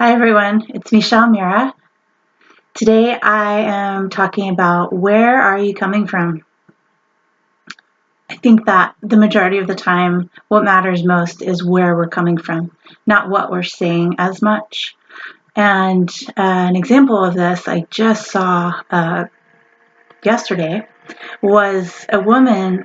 Hi everyone, it's Michelle Mira. Today I am talking about where are you coming from? I think that the majority of the time what matters most is where we're coming from, not what we're saying as much. And an example of this I just saw yesterday was a woman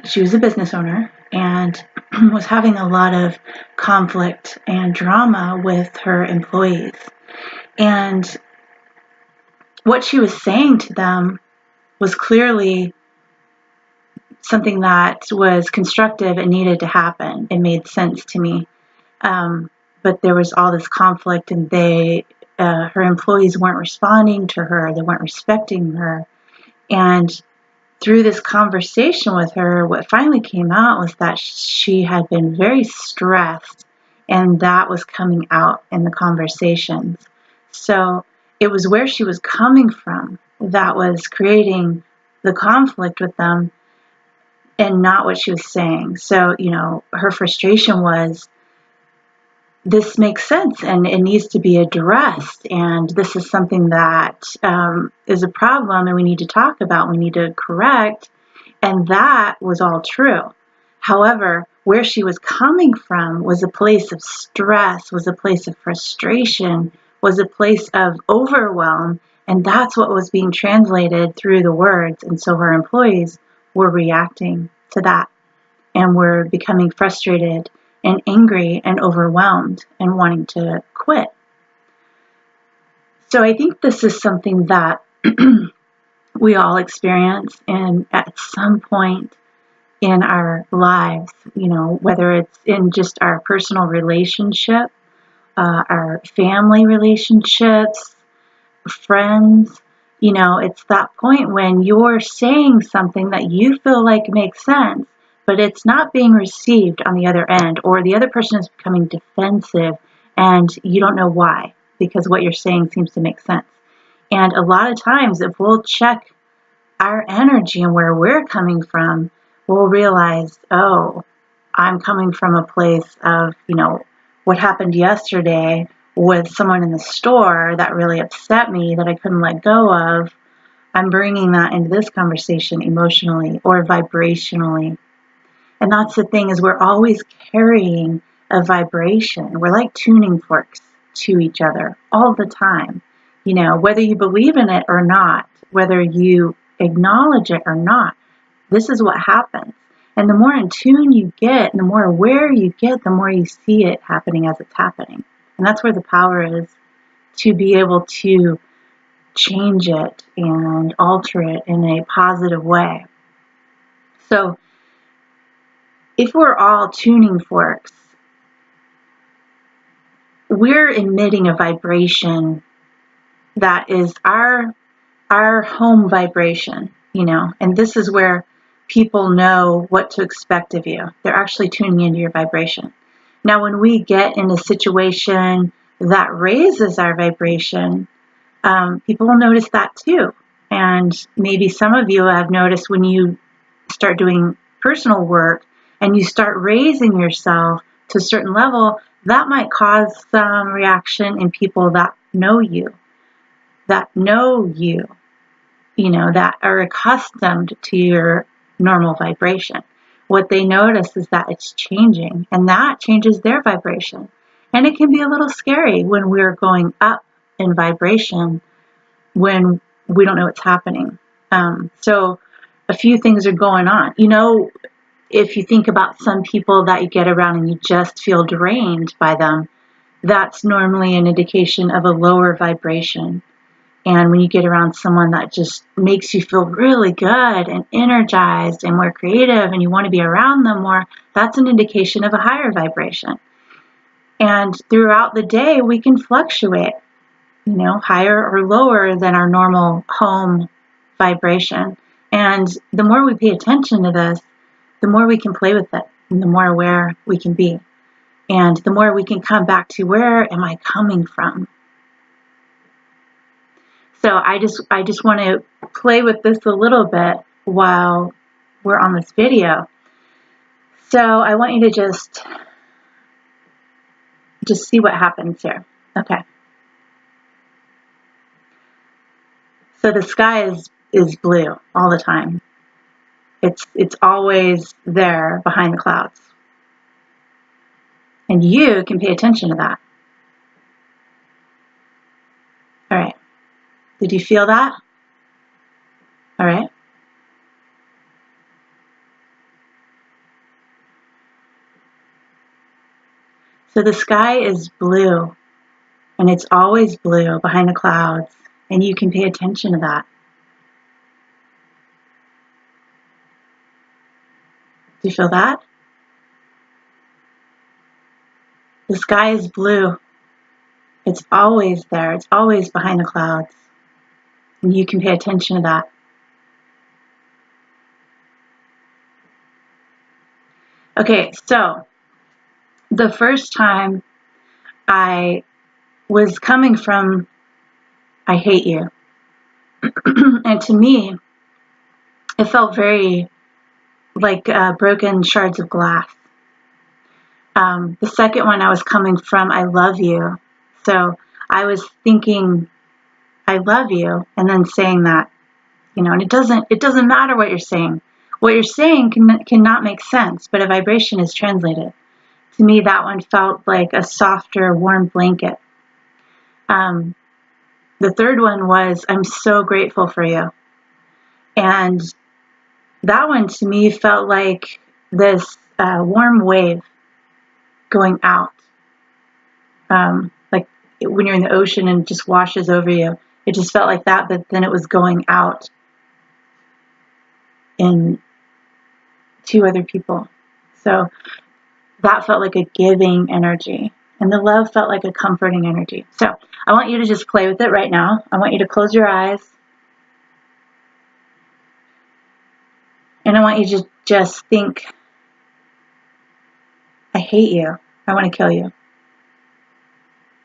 she was a business owner and was having a lot of conflict and drama with her employees. And what she was saying to them was clearly something that was constructive and needed to happen. It made sense to me. But there was all this conflict, and her employees weren't responding to her. They weren't respecting her. And through this conversation with her, what finally came out was that she had been very stressed, and that was coming out in the conversations. So it was where she was coming from that was creating the conflict with them and not what she was saying. So, her frustration was, this makes sense and it needs to be addressed. And this is something that is a problem and we need to talk about, we need to correct. And that was all true. However, where she was coming from was a place of stress, was a place of frustration, was a place of overwhelm. And that's what was being translated through the words. And so her employees were reacting to that and were becoming frustrated and angry and overwhelmed and wanting to quit. So I think this is something that we all experience and at some point in our lives, whether it's in just our personal relationship, our family relationships, friends, it's that point when you're saying something that you feel like makes sense, but it's not being received on the other end, or the other person is becoming defensive and you don't know why, because what you're saying seems to make sense. And a lot of times, if we'll check our energy and where we're coming from, we'll realize, oh, I'm coming from a place of, what happened yesterday with someone in the store that really upset me that I couldn't let go of. I'm bringing that into this conversation emotionally or vibrationally. And that's the thing, is we're always carrying a vibration. We're like tuning forks to each other all the time. Whether you believe in it or not, whether you acknowledge it or not, this is what happens. And the more in tune you get, and the more aware you get, the more you see it happening as it's happening. And that's where the power is, to be able to change it and alter it in a positive way. So if we're all tuning forks, we're emitting a vibration that is our home vibration, and this is where people know what to expect of you. They're actually tuning into your vibration. Now, when we get in a situation that raises our vibration, people will notice that too. And maybe some of you have noticed when you start doing personal work and you start raising yourself to a certain level, that might cause some reaction in people that know you, that are accustomed to your normal vibration. What they notice is that it's changing, and that changes their vibration. And it can be a little scary when we're going up in vibration when we don't know what's happening. So a few things are going on. If you think about some people that you get around and you just feel drained by them, that's normally an indication of a lower vibration. And when you get around someone that just makes you feel really good and energized and more creative and you want to be around them more, that's an indication of a higher vibration. And throughout the day, we can fluctuate, higher or lower than our normal home vibration. And the more we pay attention to this, the more we can play with it and the more aware we can be. And the more we can come back to, where am I coming from? So I just want to play with this a little bit while we're on this video. So I want you to just see what happens here. Okay. So the sky is blue all the time. It's always there behind the clouds. And you can pay attention to that. All right. Did you feel that? All right. So the sky is blue, and it's always blue behind the clouds, and you can pay attention to that. Do you feel that? The sky is blue. It's always there. It's always behind the clouds, and you can pay attention to that. Okay, so the first time I was coming from, I hate you. And to me, it felt very like broken shards of glass. The second one I was coming from, I love you. So I was thinking, I love you, and then saying that, and it doesn't matter what you're saying. What you're saying cannot make sense, but a vibration is translated. To me, that one felt like a softer, warm blanket. The third one was, I'm so grateful for you. And that one to me felt like this warm wave going out. Like when you're in the ocean and it just washes over you. It just felt like that, but then it was going out in two other people. So that felt like a giving energy. And the love felt like a comforting energy. So I want you to just play with it right now. I want you to close your eyes. And I want you to just think, I hate you. I want to kill you.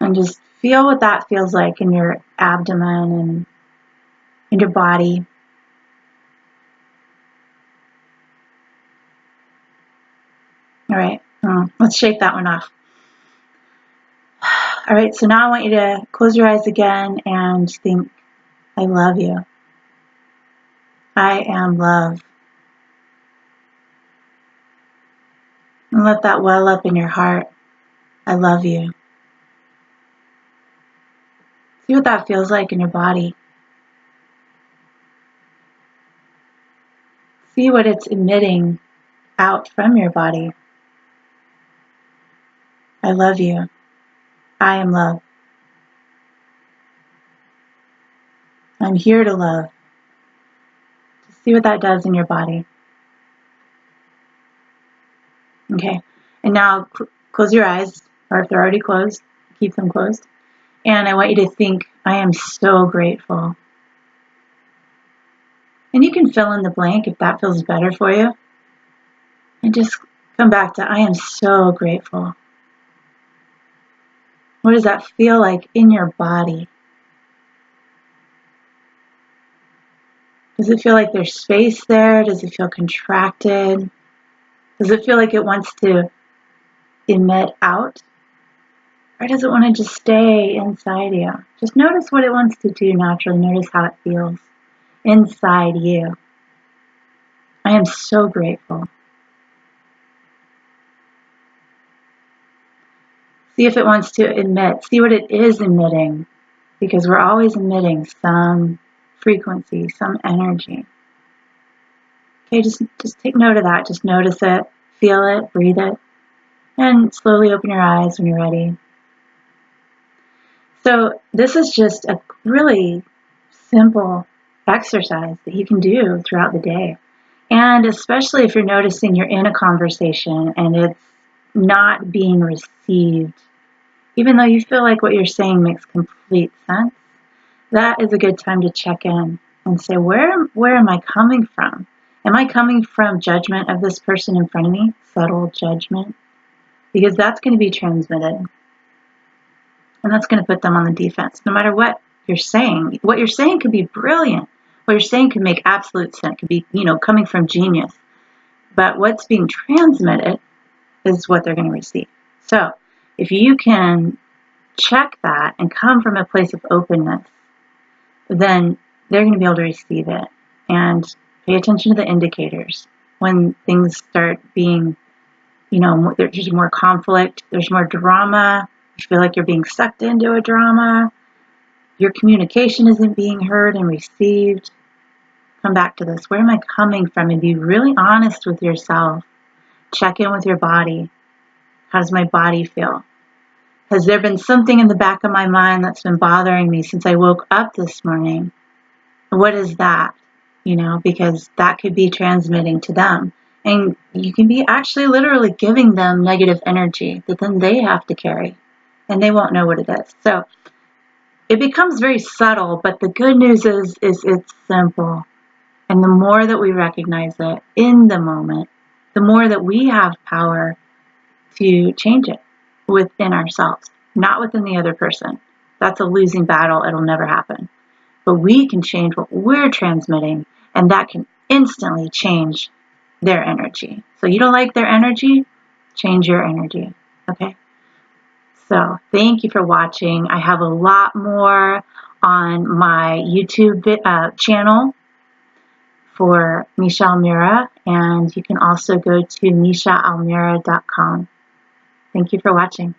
And just feel what that feels like in your abdomen and in your body. All right, let's shake that one off. All right, so now I want you to close your eyes again and think, I love you. I am love. And let that well up in your heart. I love you. See what that feels like in your body. See what it's emitting out from your body. I love you. I am love. I'm here to love. Just see what that does in your body. Okay, and now close your eyes, or if they're already closed, keep them closed. And I want you to think, I am so grateful. And you can fill in the blank if that feels better for you. And just come back to, I am so grateful. What does that feel like in your body? Does it feel like there's space there? Does it feel contracted? Does it feel like it wants to emit out? Or does it want to just stay inside you? Just notice what it wants to do naturally. Notice how it feels inside you. I am so grateful. See if it wants to emit. See what it is emitting, because we're always emitting some frequency, some energy. Okay, just take note of that. Just notice it, feel it, breathe it, and slowly open your eyes when you're ready. So this is just a really simple exercise that you can do throughout the day. And especially if you're noticing you're in a conversation and it's not being received, even though you feel like what you're saying makes complete sense, that is a good time to check in and say, where am I coming from? Am I coming from judgment of this person in front of me? Subtle judgment? Because that's going to be transmitted. And that's going to put them on the defense. No matter what you're saying could be brilliant. What you're saying could make absolute sense. It could be, coming from genius. But what's being transmitted is what they're going to receive. So if you can check that and come from a place of openness, then they're going to be able to receive it. And pay attention to the indicators. When things start being, there's more conflict, there's more drama, you feel like you're being sucked into a drama, your communication isn't being heard and received, come back to this. Where am I coming from? And be really honest with yourself. Check in with your body. How does my body feel? Has there been something in the back of my mind that's been bothering me since I woke up this morning? What is that? Because that could be transmitting to them. And you can be actually literally giving them negative energy that then they have to carry. And they won't know what it is. So it becomes very subtle, but the good news is it's simple. And the more that we recognize it in the moment, the more that we have power to change it within ourselves, not within the other person. That's a losing battle. It'll never happen. But we can change what we're transmitting, and that can instantly change their energy. So you don't like their energy? Change your energy. Okay? So thank you for watching. I have a lot more on my YouTube channel for Misha Almira, and you can also go to mishaalmira.com. Thank you for watching.